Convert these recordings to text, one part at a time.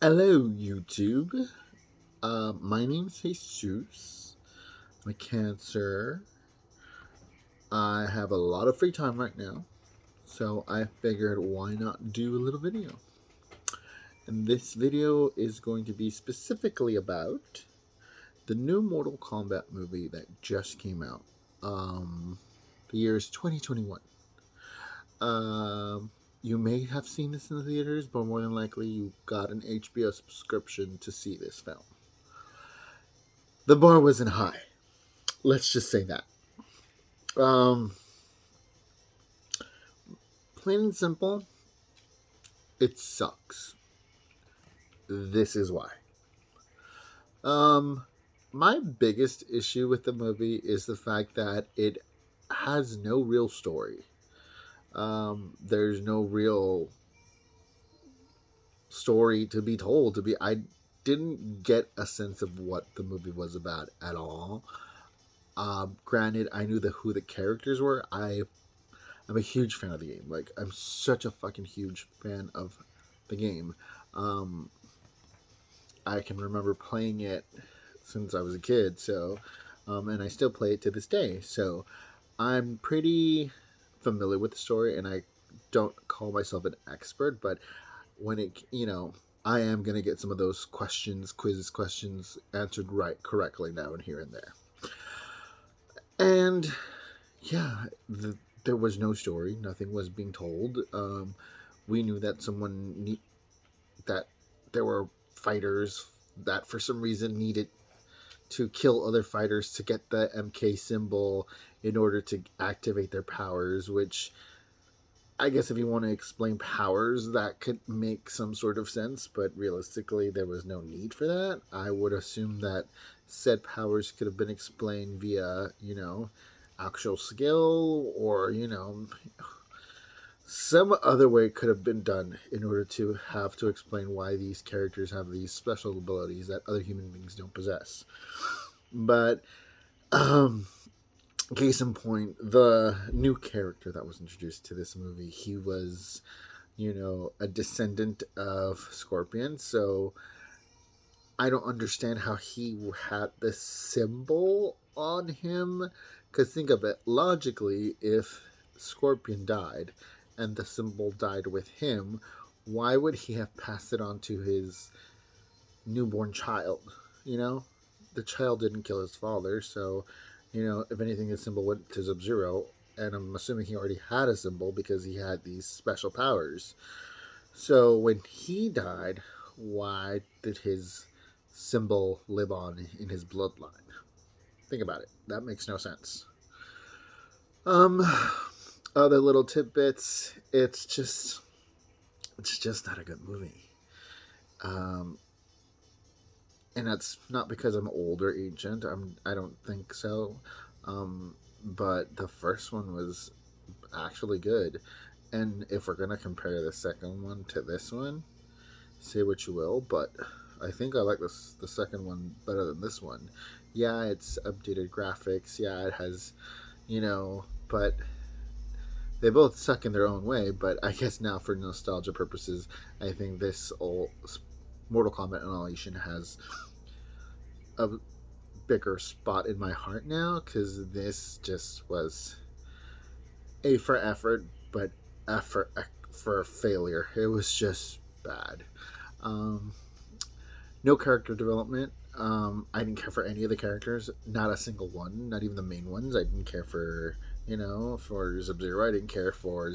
Hello, YouTube. My name's Jesus. I'm a Cancer. I have a lot of free time right now, so I figured why not do a little video. And this video is going to be specifically about the new Mortal Kombat movie that just came out. The year is 2021. You may have seen this in the theaters, but more than likely you got an HBO subscription to see this film. The bar wasn't high. Let's just say that. Um, Plain and simple, it sucks. This is why. Um, my biggest issue with the movie is the fact that it has no real story. There's no real story to be told. I didn't get a sense of what the movie was about at all. Granted, I knew who the characters were. I'm a huge fan of the game. Like, I'm such a fucking huge fan of the game. Um, I can remember playing it since I was a kid, and I still play it to this day. So, I'm pretty familiar with the story, and I don't call myself an expert, but when I am gonna get some of those quiz questions answered correctly now and here and there. And yeah, there was no story. Nothing was being told. We knew that that there were fighters that for some reason needed to kill other fighters to get the MK symbol in order to activate their powers, which I guess if you want to explain powers, that could make some sort of sense, but realistically, there was no need for that. I would assume that said powers could have been explained via, actual skill or, some other way could have been done in order to have to explain why these characters have these special abilities that other human beings don't possess. But um, case in point, the new character that was introduced to this movie, he was, a descendant of Scorpion. So I don't understand how he had this symbol on him. Because think of it logically, if Scorpion died and the symbol died with him, why would he have passed it on to his newborn child? You know, the child didn't kill his father, so if anything, his symbol went to Sub-Zero, and I'm assuming he already had a symbol because he had these special powers. So when he died, why did his symbol live on in his bloodline? Think about it. That makes no sense. Um, Other little tidbits. It's just not a good movie. Um, and that's not because I'm old or ancient. I don't think so. But the first one was actually good. And if we're gonna compare the second one to this one, say what you will, but I think I like the second one better than this one. Yeah, it's updated graphics. Yeah, it has, but they both suck in their own way. But I guess now, for nostalgia purposes, I think this old Mortal Kombat Annihilation has a bigger spot in my heart now because this just was A for effort, but F for failure. It was just bad. Um, no character development. I didn't care for any of the characters. Not a single one. Not even the main ones. I didn't care for for Sub-Zero. I didn't care for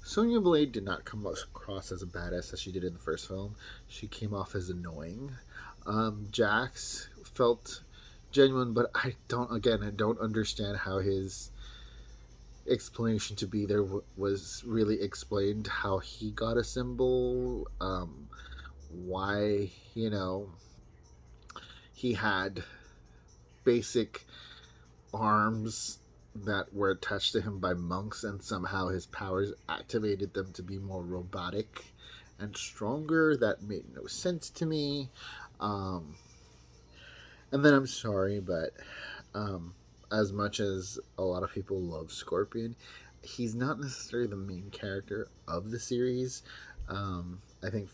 Sonya Blade. Did not come across as a badass as she did in the first film. She came off as annoying. Jax felt genuine, but I don't understand how his explanation to be there was really explained. How he got a symbol. Why he had basic arms that were attached to him by monks, and somehow his powers activated them to be more robotic and stronger. That made no sense to me. Um, and then I'm sorry, but as much as a lot of people love Scorpion, he's not necessarily the main character of the series. I think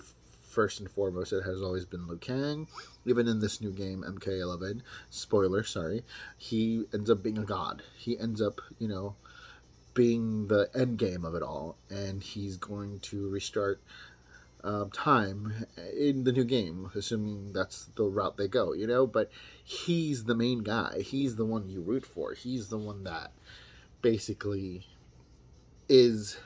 first and foremost, it has always been Liu Kang. Even in this new game, MK11, spoiler, sorry, he ends up being a god. He ends up, being the end game of it all, and he's going to restart time in the new game, assuming that's the route they go, But he's the main guy. He's the one you root for. He's the one that basically is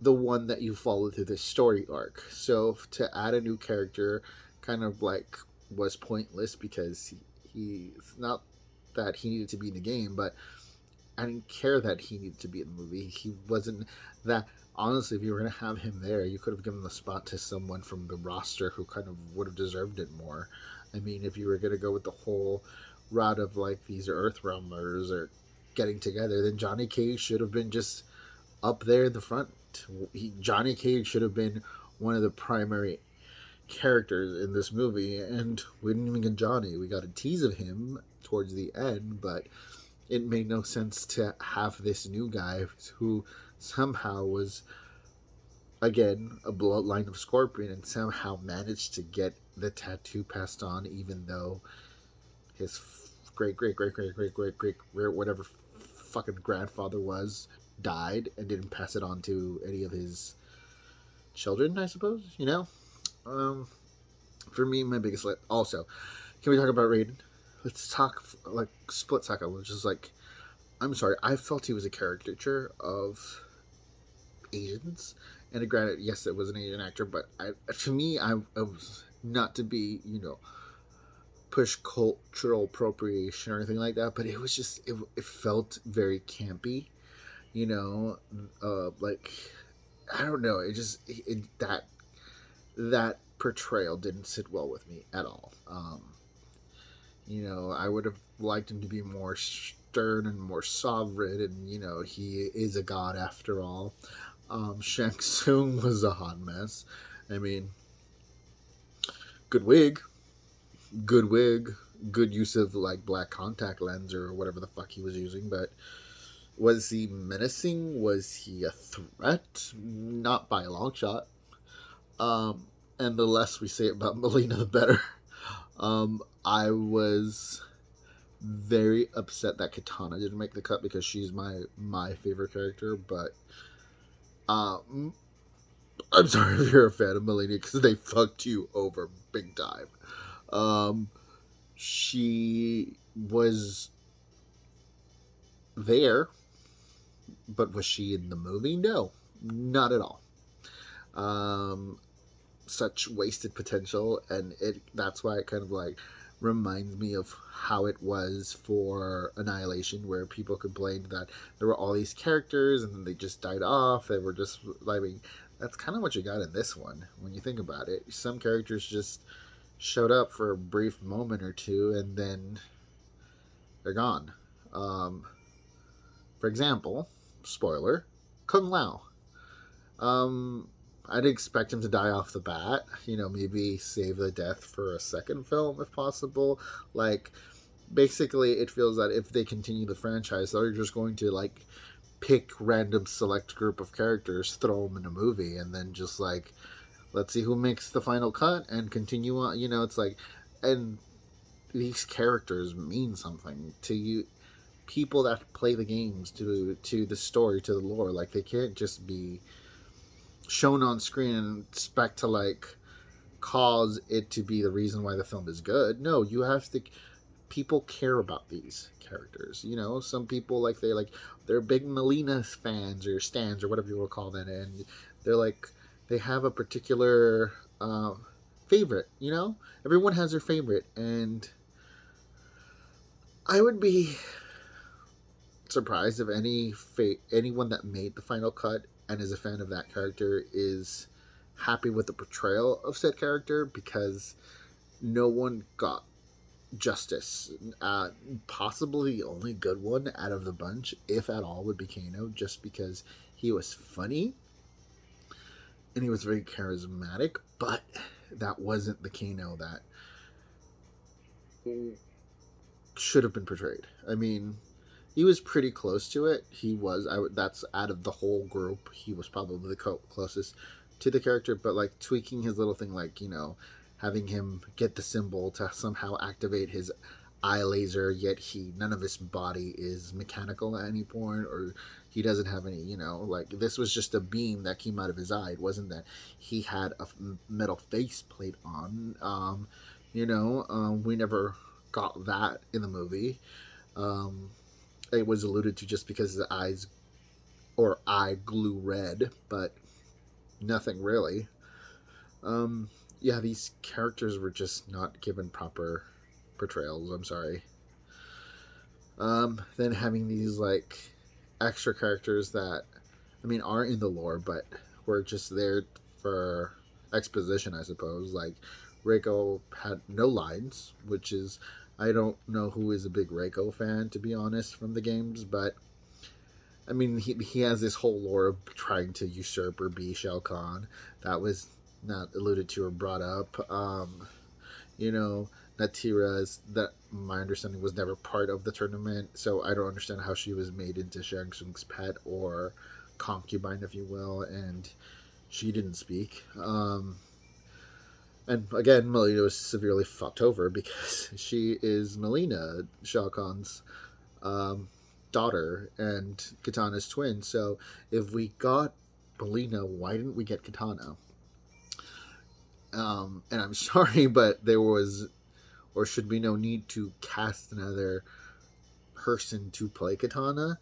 the one that you follow through this story arc. So to add a new character kind of like was pointless because he's not that he needed to be in the game, but I didn't care that he needed to be in the movie. He wasn't that. Honestly, if you were going to have him there, you could have given the spot to someone from the roster who kind of would have deserved it more. I mean, if you were going to go with the whole route of like these Earthrealmers or getting together, then Johnny Cage should have been just up there in the front. Johnny Cage should have been one of the primary characters in this movie, and we didn't even get Johnny. We got a tease of him towards the end, but it made no sense to have this new guy who somehow was, again, a bloodline of Scorpion and somehow managed to get the tattoo passed on, even though his great whatever fucking grandfather was died and didn't pass it on to any of his children, I suppose, For me, my biggest also, can we talk about Raiden? Let's talk like split second, which is like, I'm sorry, I felt he was a caricature of Asians. And granted, yes, it was an Asian actor, but to me, I was not to be, push cultural appropriation or anything like that, but it was just, it felt very campy, like, I don't know, that portrayal didn't sit well with me at all. I would have liked him to be more stern and more sovereign, and he is a god after all. Shang Tsung was a hot mess. I mean, good wig, good use of like black contact lens or whatever the fuck he was using, but was he menacing? Was he a threat? Not by a long shot. And the less we say about Melina, the better. I was very upset that Katana didn't make the cut because she's my favorite character, but I'm sorry if you're a fan of Melina because they fucked you over big time. She was there, but was she in the movie? No, not at all. Such wasted potential, and that's why it kind of like reminds me of how it was for Annihilation, where people complained that there were all these characters and then they just died off. They were just, I mean, that's kind of what you got in this one when you think about it. Some characters just showed up for a brief moment or two and then they're gone. For example, spoiler, Kung Lao. I'd expect him to die off the bat. Maybe save the death for a second film if possible. Like, basically, it feels that if they continue the franchise, they're just going to, like, pick random select group of characters, throw them in a movie, and then just, like, let's see who makes the final cut and continue on. It's like, and these characters mean something to you. People that play the games, to the story, to the lore. Like, they can't just be shown on screen and expect to like cause it to be the reason why the film is good. No, you have to. People care about these characters. Some people they're big Melina fans or stans or whatever you will call them, and they're like they have a particular favorite. Everyone has their favorite, and I would be surprised if anyone that made the final cut and is a fan of that character is happy with the portrayal of said character, because no one got justice. Possibly the only good one out of the bunch, if at all, would be Kano, just because he was funny and he was very charismatic, but that wasn't the Kano that should have been portrayed. I mean, he was pretty close to it. He was. That's out of the whole group. He was probably the closest to the character, but like tweaking his little thing, like, you know, having him get the symbol to somehow activate his eye laser, yet none of his body is mechanical at any point, or he doesn't have any, you know, like this was just a beam that came out of his eye. It wasn't that he had a metal faceplate on. We never got that in the movie. Um, it was alluded to just because the eyes or eye glue red, but nothing really. Yeah, these characters were just not given proper portrayals. I'm sorry. Then having these like extra characters that, I mean, are in the lore, but were just there for exposition, I suppose. Like Reiko had no lines, which is, I don't know who is a big Reiko fan, to be honest, from the games, but I mean, he has this whole lore of trying to usurp or be Shao Kahn. That was not alluded to or brought up. You know, Natira's, that my understanding, was never part of the tournament, so I don't understand how she was made into Shang Tsung's pet or concubine, if you will, and she didn't speak. And again, Melina was severely fucked over because she is Melina, Shao Kahn's daughter and Katana's twin. So if we got Melina, why didn't we get Katana? And I'm sorry, but there was, or should be, no need to cast another person to play Katana.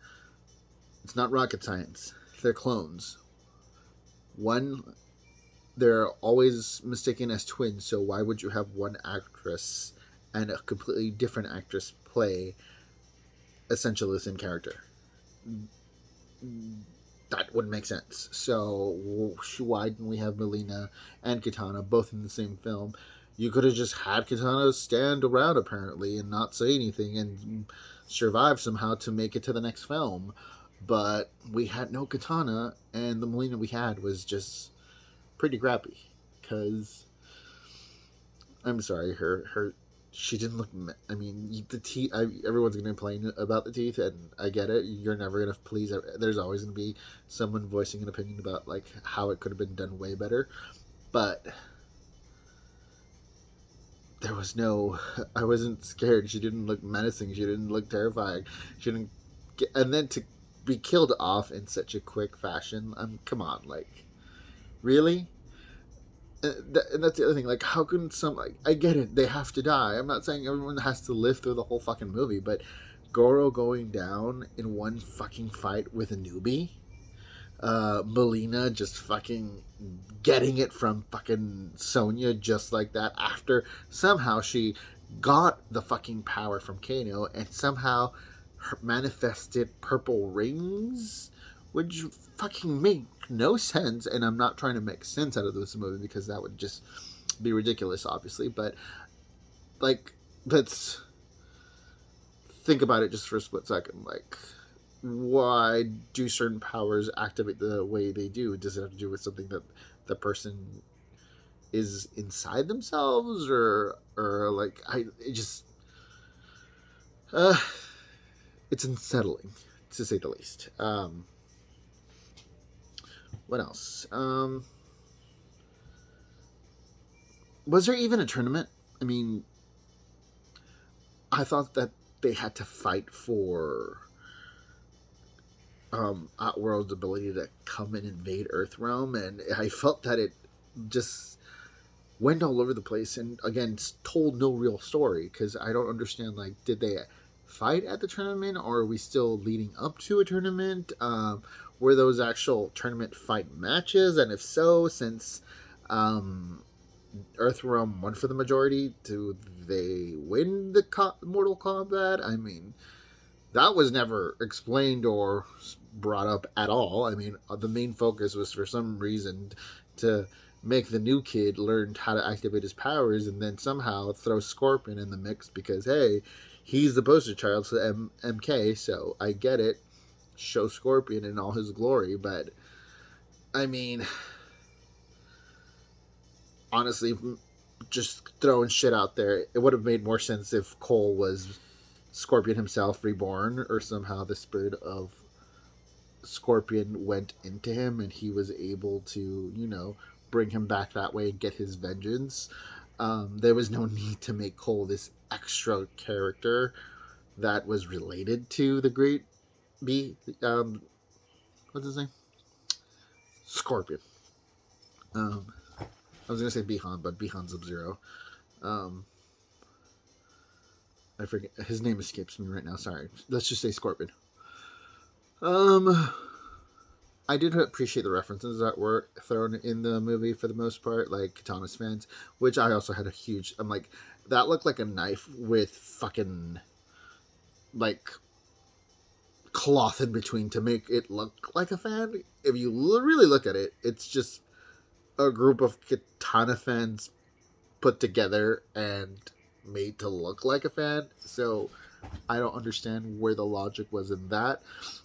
It's not rocket science. They're clones. One, they're always mistaken as twins, so why would you have one actress and a completely different actress play essentially the same character? That wouldn't make sense. So why didn't we have Melina and Katana both in the same film? You could have just had Katana stand around apparently and not say anything and survive somehow to make it to the next film. But we had no Katana, and the Melina we had was just pretty crappy. Because, I'm sorry, she didn't look. I mean, the teeth. Everyone's gonna complain about the teeth, and I get it. You're never gonna please. There's always gonna be someone voicing an opinion about like how it could have been done way better, but there was no. I wasn't scared. She didn't look menacing. She didn't look terrifying. She didn't. And then to be killed off in such a quick fashion. Come on, like, really? And that's the other thing. Like, how can some, like, I get it, they have to die. I'm not saying everyone has to live through the whole fucking movie, but Goro going down in one fucking fight with a newbie, Melina just fucking getting it from fucking Sonya just like that after somehow she got the fucking power from Kano and somehow manifested purple rings, which fucking make no sense. And I'm not trying to make sense out of this movie because that would just be ridiculous, obviously. But like, let's think about it just for a split second. Like, why do certain powers activate the way they do? Does it have to do with something that the person is inside themselves, or like, it just it's unsettling, to say the least. What else? Was there even a tournament? I mean, I thought that they had to fight for Outworld's ability to come and invade Earthrealm, and I felt that it just went all over the place and again told no real story, because I don't understand, like, did they fight at the tournament, or are we still leading up to a tournament? Were those actual tournament fight matches, and if so, since Earthrealm won for the majority, do they win the Mortal Kombat? I mean, that was never explained or brought up at all. I mean, the main focus was for some reason to make the new kid learn how to activate his powers, and then somehow throw Scorpion in the mix because, hey, he's the poster child to MK, so I get it. Show Scorpion in all his glory, but I mean, honestly, just throwing shit out there, it would have made more sense if Cole was Scorpion himself reborn, or somehow the spirit of Scorpion went into him and he was able to, bring him back that way and get his vengeance. There was no need to make Cole this extra character that was related to the Great B. What's his name? Scorpion. I was gonna say Bihan, but Bihan's Sub-Zero. Um, I forget his name escapes me right now. Sorry. Let's just say Scorpion. Um, I did appreciate the references that were thrown in the movie for the most part, like Katana's fans, which I also had a huge. I'm like, that looked like a knife with fucking like cloth in between to make it look like a fan. If you really look at it, it's just a group of Katana fans put together and made to look like a fan. So I don't understand where the logic was in that.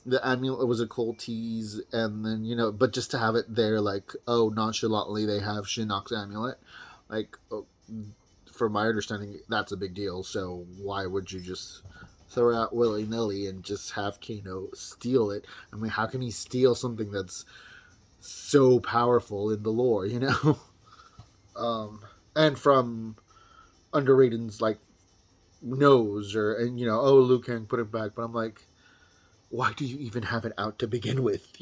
The amulet was a cool tease, and then but just to have it there, like, oh, nonchalantly they have Shinnok's amulet, like, oh, from my understanding, that's a big deal. So why would you just throw it out willy nilly and just have Kano steal it? I mean, how can he steal something that's so powerful in the lore, and from underrated's like nose, and oh, Liu Kang put it back, but I'm like, why do you even have it out to begin with?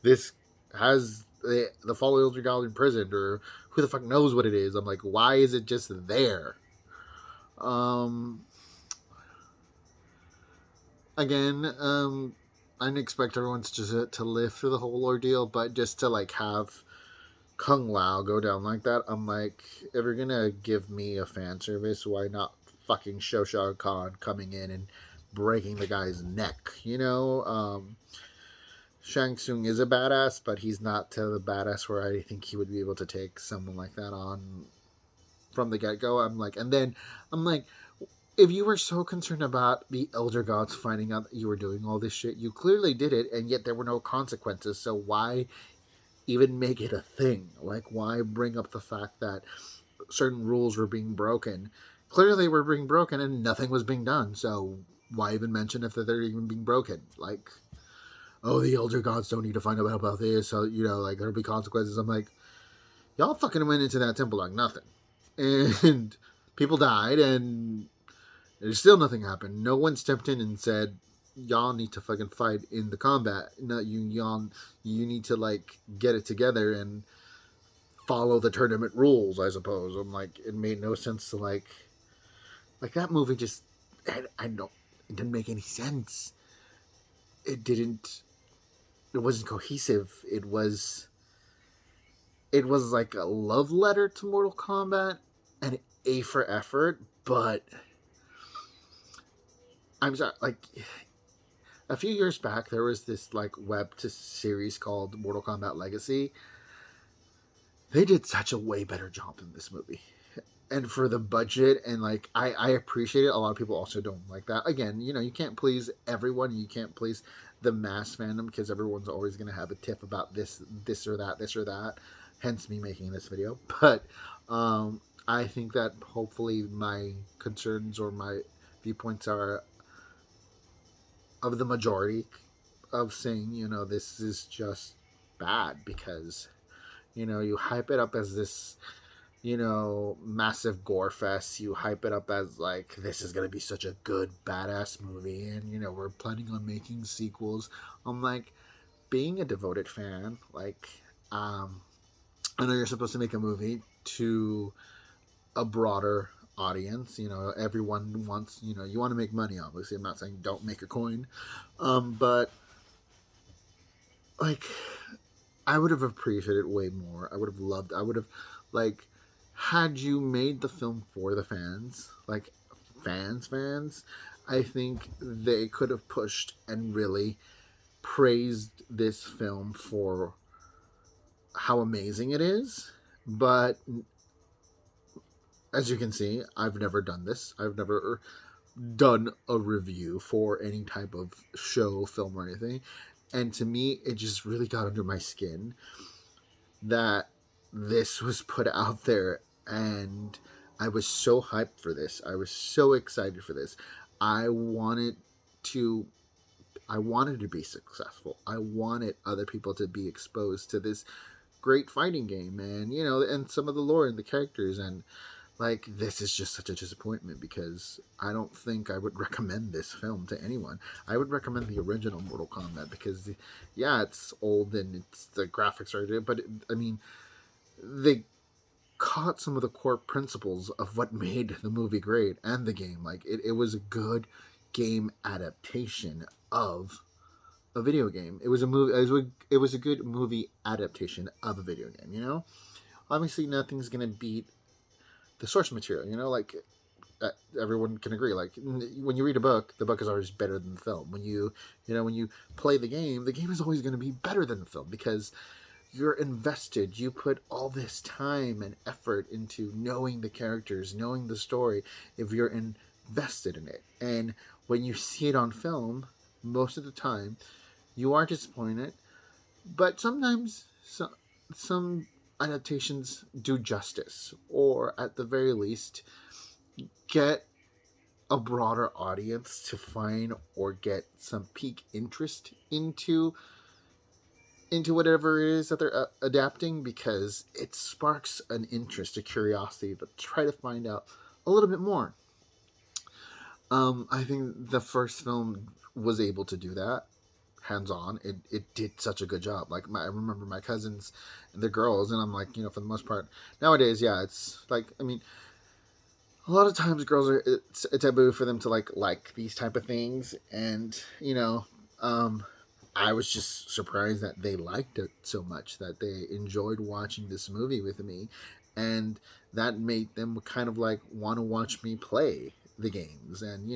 This has the fallen elder god imprisoned, or who the fuck knows what it is. I'm like, why is it just there? Again, I didn't expect everyone to live through the whole ordeal, but just to like have Kung Lao go down like that, I'm like, if you're gonna give me a fan service, why not fucking show Shah Khan coming in and breaking the guy's neck? Shang Tsung is a badass, but he's not to the badass where I think he would be able to take someone like that on from the get go. I'm like, if you were so concerned about the Elder Gods finding out that you were doing all this shit, you clearly did it, and yet there were no consequences. So why even make it a thing? Like, why bring up the fact that certain rules were being broken? Clearly they were being broken and nothing was being done. So why even mention if they're even being broken? Like, oh, the Elder Gods don't need to find out about this. So, like, there'll be consequences. I'm like, y'all fucking went into that temple like nothing. And people died, and there's still nothing happened. No one stepped in and said, y'all need to fucking fight in the combat. No, y'all, you need to, like, get it together and follow the tournament rules, I suppose. I'm like, it made no sense to, like that movie just, it didn't make any sense. It wasn't cohesive. It was like a love letter to Mortal Kombat, and A for effort, but I'm sorry, like, a few years back, there was this, like, web to series called Mortal Kombat Legacy. They did such a way better job in this movie. And for the budget, and, like, I appreciate it. A lot of people also don't like that. Again, you can't please everyone. You can't please the mass fandom, because everyone's always going to have a tip about this or that. Hence me making this video. But I think that hopefully my concerns or my viewpoints are of the majority of saying, this is just bad, because, you hype it up as this, massive gore fest. You hype it up as, like, this is going to be such a good, badass movie, and, we're planning on making sequels. I'm like, being a devoted fan, like, I know you're supposed to make a movie to a broader audience. Everyone wants, you want to make money, obviously. I'm not saying don't make a coin. But, like, I would have appreciated way more. I would have, like, had you made the film for the fans, like, fans, I think they could have pushed and really praised this film for how amazing it is. But as you can see, I've never done this. I've never done a review for any type of show, film, or anything. And to me, it just really got under my skin that this was put out there, and I was so hyped for this. I was so excited for this. I wanted to I wanted to be successful. I wanted other people to be exposed to this great fighting game, and and some of the lore and the characters. And like, this is just such a disappointment, because I don't think I would recommend this film to anyone. I would recommend the original Mortal Kombat, because yeah, it's old and the graphics are, but I mean, they caught some of the core principles of what made the movie great and the game. Like, it was a good game adaptation of a video game. It was a movie. It was a good movie adaptation of a video game. Obviously nothing's gonna beat the source material. Like, everyone can agree. Like, when you read a book, the book is always better than the film. When you play the game is always going to be better than the film, because you're invested. You put all this time and effort into knowing the characters, knowing the story, if you're invested in it. And when you see it on film, most of the time, you are disappointed. But sometimes some adaptations do justice, or at the very least, get a broader audience to find or get some peak interest into whatever it is that they're adapting, because it sparks an interest, a curiosity to try to find out a little bit more. I think the first film was able to do that hands on. It did such a good job. Like, I remember my cousins and the girls, and I'm like, for the most part nowadays, yeah, it's like, I mean, a lot of times girls it's a taboo for them to like these type of things. And I was just surprised that they liked it so much, that they enjoyed watching this movie with me, and that made them kind of like want to watch me play the games. And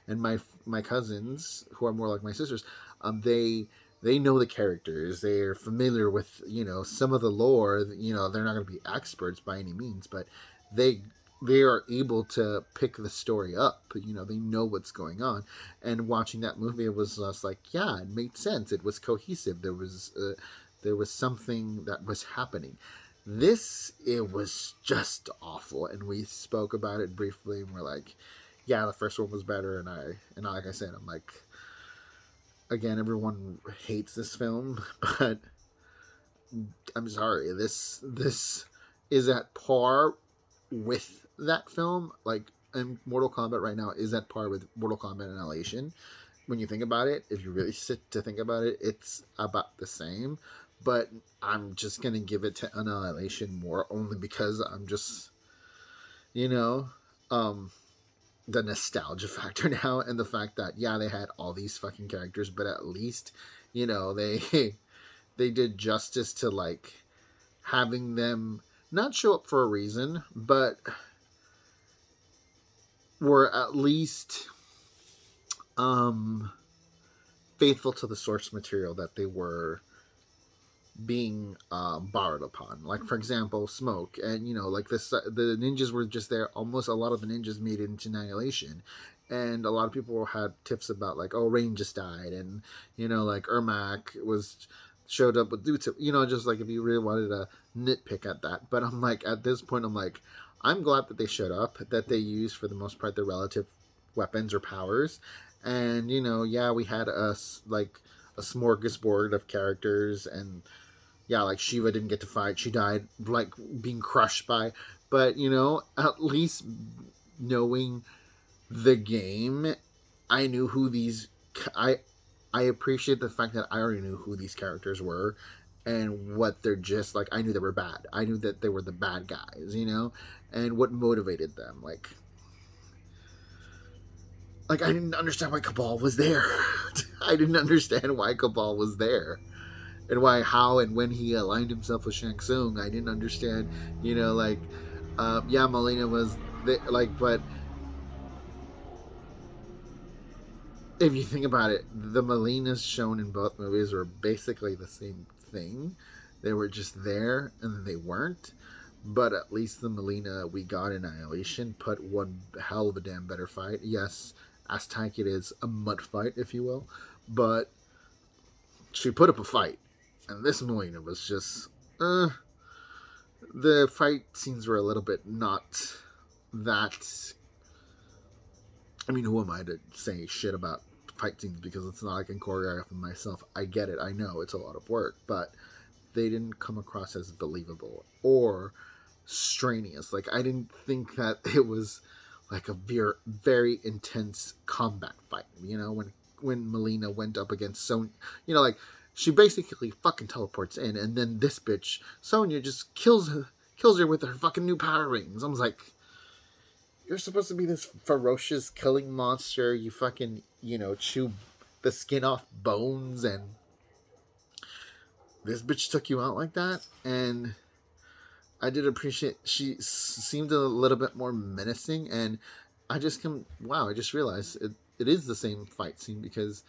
and my cousins, who are more like my sisters, they know the characters. They're familiar with some of the lore. They're not going to be experts by any means, but they they are able to pick the story up. They know what's going on. And watching that movie, it was just like, yeah, it made sense. It was cohesive. There was something that was happening. This, it was just awful. And we spoke about it briefly, and we're like, yeah, the first one was better. And like I said, I'm like, again, everyone hates this film, but I'm sorry, this is at par with that film. Like, and Mortal Kombat right now is at par with Mortal Kombat Annihilation. When you think about it, if you really sit to think about it, it's about the same. But I'm just gonna give it to Annihilation more, only because I'm just, you know, um, the nostalgia factor now, and the fact that, yeah, they had all these fucking characters, but at least, they they did justice to, like, having them not show up for a reason, but were at least faithful to the source material that they were being borrowed upon. Like, for example, Smoke, and like this, the ninjas were just there. Almost a lot of the ninjas made it into Annihilation, and a lot of people had tips about, like, oh, Rain just died, and like Ermac was showed up with Dutip. Just like, if you really wanted to nitpick at that. But I'm like, at this point, I'm like, I'm glad that they showed up, that they used for the most part their relative weapons or powers. And yeah, we had a smorgasbord of characters. And yeah, like, Shiva didn't get to fight. She died, like, being crushed by. But, at least knowing the game, I knew who these... I appreciate the fact that I already knew who these characters were and what they're just like. I knew they were bad. I knew that they were the bad guys, and what motivated them. Like, I didn't understand why Cabal was there. I didn't understand why Cabal was there. And why, how, and when he aligned himself with Shang Tsung. I didn't understand, yeah, Melina was there, like, but if you think about it, the Melinas shown in both movies were basically the same thing. They were just there, and then they weren't. But at least the Melina we got in Annihilation put one hell of a damn better fight. Yes, Aztec, it is a mud fight, if you will, but she put up a fight. And this Melina was just, the fight scenes were a little bit not that. I mean, who am I to say shit about fight scenes because it's not like I can choreograph them myself. I get it. I know it's a lot of work, but they didn't come across as believable or strenuous. Like, I didn't think that it was like a very intense combat fight. You know, when Melina went up against Sonya, you know, like, she basically fucking teleports in, and then this bitch Sonya just kills her with her fucking new power rings. I was like, you're supposed to be this ferocious killing monster. You fucking, you know, chew the skin off bones, and this bitch took you out like that. And I did appreciate she seemed a little bit more menacing, and I just I just realized it is the same fight scene because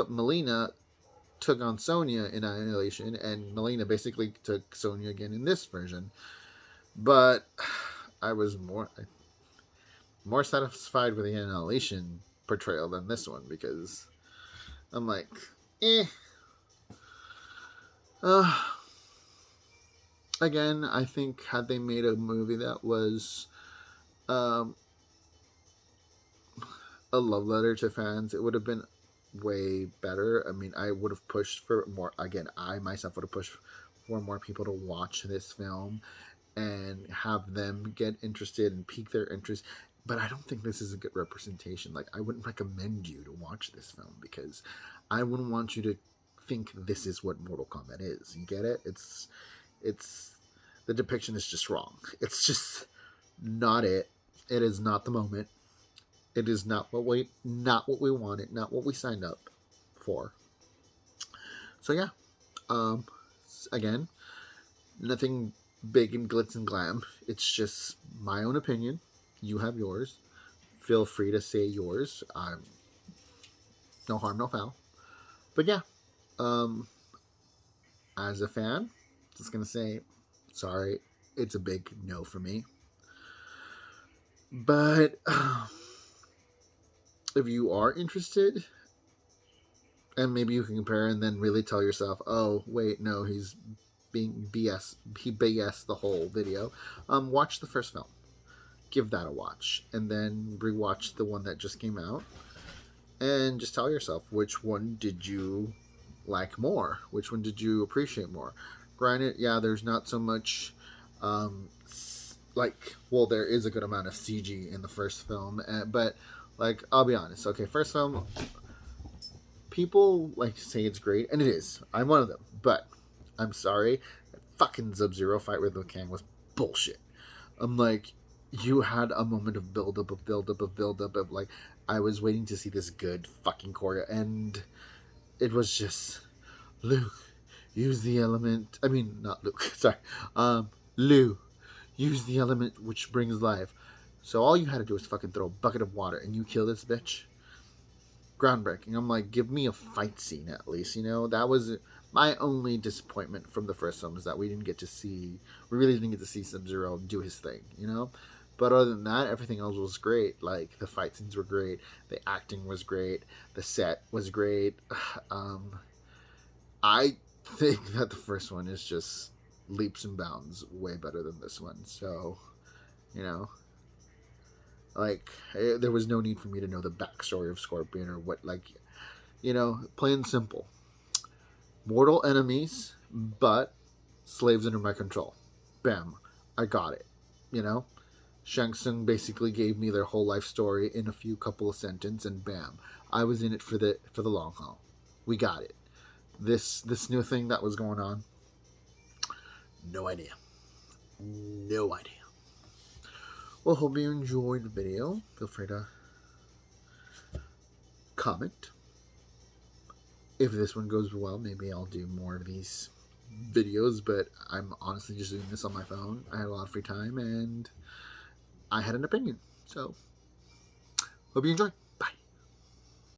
Melina took on Sonya in Annihilation, and Melina basically took Sonya again in this version. But I was more satisfied with the Annihilation portrayal than this one because I'm like, eh. Again, I think had they made a movie that was um, a love letter to fans, it would have been way better. I mean, I would have pushed for more. Again, I myself would have pushed for more people to watch this film and have them get interested and pique their interest. But I don't think this is a good representation. Like, I wouldn't recommend you to watch this film because I wouldn't want you to think this is what Mortal Kombat is. You get it? It's the depiction is just wrong. It's just not it. It is not the moment. It is not what we wanted, not what we signed up for. So yeah, again, nothing big and glitz and glam. It's just my own opinion. You have yours. Feel free to say yours. No harm, no foul. But yeah, as a fan, just gonna say, sorry, it's a big no for me. But if you are interested, and maybe you can compare and then really tell yourself, oh wait, no, he's being BS. He BS the whole video. Watch the first film. Give that a watch, and then rewatch the one that just came out, and just tell yourself which one did you like more, which one did you appreciate more. Granted, yeah, there's not so much there is a good amount of CG in the first film, but like, I'll be honest, okay, first film, people like to say it's great, and it is. I'm one of them, but I'm sorry, that fucking Sub-Zero fight with Liu Kang was bullshit. I'm like, you had a moment of build-up, of like, I was waiting to see this good fucking choreo, and it was just, Luke, use the element, I mean, not Luke, sorry, Liu, use the element which brings life. So all you had to do was fucking throw a bucket of water, and you kill this bitch. Groundbreaking. I'm like, give me a fight scene at least, you know? That was my only disappointment from the first film, is that we really didn't get to see Sub-Zero do his thing, you know? But other than that, everything else was great. Like, the fight scenes were great, the acting was great, the set was great. I think that the first one is just leaps and bounds way better than this one. So, you know, like, there was no need for me to know the backstory of Scorpion or what, like, you know, plain simple. Mortal enemies, but slaves under my control. Bam. I got it. You know? Shang Tsung basically gave me their whole life story in a couple of sentences, and bam. I was in it for the long haul. We got it. This new thing that was going on, no idea. No idea. Well, hope you enjoyed the video. Feel free to comment. If this one goes well, maybe I'll do more of these videos, but I'm honestly just doing this on my phone. I had a lot of free time, and I had an opinion. So, hope you enjoy.